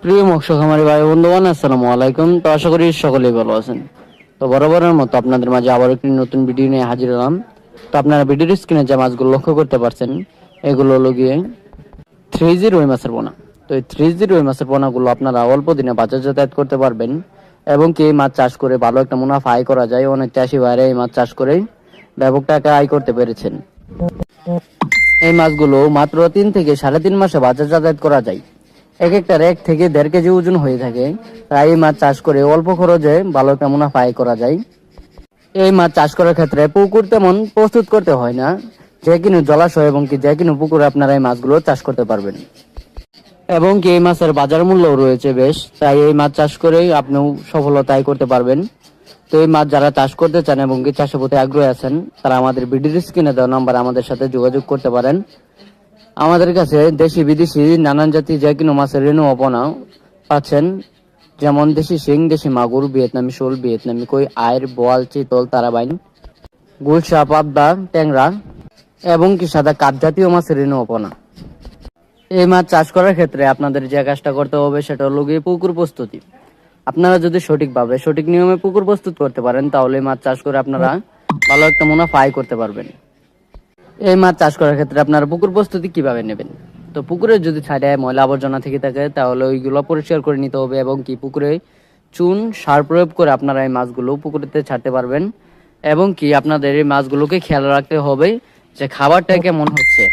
প্রিয় মৎস্য খামারি ভাই বন্ধুগণ, আসসালামু আলাইকুম। তো আশা করি সকলেই ভালো আছেন। তো বরাবরের মতো আপনাদের মাঝে আবার একটি নতুন ভিডিও নিয়ে হাজির হলাম। তো আপনারা ভিডিওর স্ক্রিনে যে মাছগুলো লক্ষ্য করতে পারছেন, এগুলো হলো গিয়ে 3G রুই মাছের পোনা। তো এই 3G রুই মাছের পোনাগুলো আপনারা অল্প দিনে বাজার যাতায়াত করতে পারবেন এবং কি এই মাছ চাষ করে ভালো একটা মুনাফা আয় করা যায়। অনেক চাষি ভাইরা এই মাছ চাষ করে ব্যাপক টাকা আয় করতে পেরেছেন। এই মাছগুলো মাত্র 3 থেকে 3.5 মাসে বাজার যাতায়াত করা যায়। এক একটার 1 থেকে 1.5 কেজি ওজন হয়ে থাকে। তাই এই মাছ চাষ করে অল্প খরচে ভালো একটা মুনাফা আয় করা যায়। এই মাছ চাষ করার ক্ষেত্রে পুকুর তেমন প্রস্তুত করতে হয় না। যে কোনো জলাশয় এবং কি যে কোনো পুকুরে আপনারা এই মাছগুলো চাষ করতে পারবেন এবং কি এই মাছের বাজার মূল্যও রয়েছে বেশ। তাই এই মাছ চাষ করেই আপনিও সফলতা আয় করতে পারবেন। তো এই মাছ যারা চাষ করতে চান এবং কি চাষের প্রতি আগ্রহী আছেন, তারা আমাদের ভিডিওর স্ক্রিনে দেওয়া নাম্বার আমাদের সাথে যোগাযোগ করতে পারেন। আমাদের কাছে দেশি বিদেশি নানান জাতি যে কোনো মাছের রেণু অপনা পাচ্ছেন, যেমন দেশি শিং, দেশি মাগুর, ভিয়েতনামি শোল, ভিয়েতনামি কই, আইর, বোয়াল, চিতল, তারাবাইন, গুলশা, পাবদা, ট্যাংরা এবং কি সাদা কাপ জাতীয় মাছের রেণু অপনা। এই মাছ চাষ করার ক্ষেত্রে আপনাদের যে কাজটা করতে হবে সেটা হলো গিয়ে পুকুর প্রস্তুতি। আপনারা যদি সঠিকভাবে সঠিক নিয়মে পুকুর প্রস্তুত করতে পারেন, তাহলে এই মাছ চাষ করে আপনারা ভালো একটা মুনাফা আয় করতে পারবেন। এই মাছ চাষ করার ক্ষেত্রে আপনারা পুকুর প্রস্তুতি কিভাবে নেবেন? তো পুকুরে যদি ছাড়ে ময়লা আবর্জনা থেকে থাকে, তাহলে ওইগুলো পরিষ্কার করে নিতে হবে এবং কি পুকুরে চুন সার প্রয়োগ করে আপনারা এই মাছগুলো পুকুরেতে ছাড়তে পারবেন। এবং কি আপনাদের এই মাছগুলোকে খেয়াল রাখতে হবে যে খাবারটা কেমন হচ্ছে।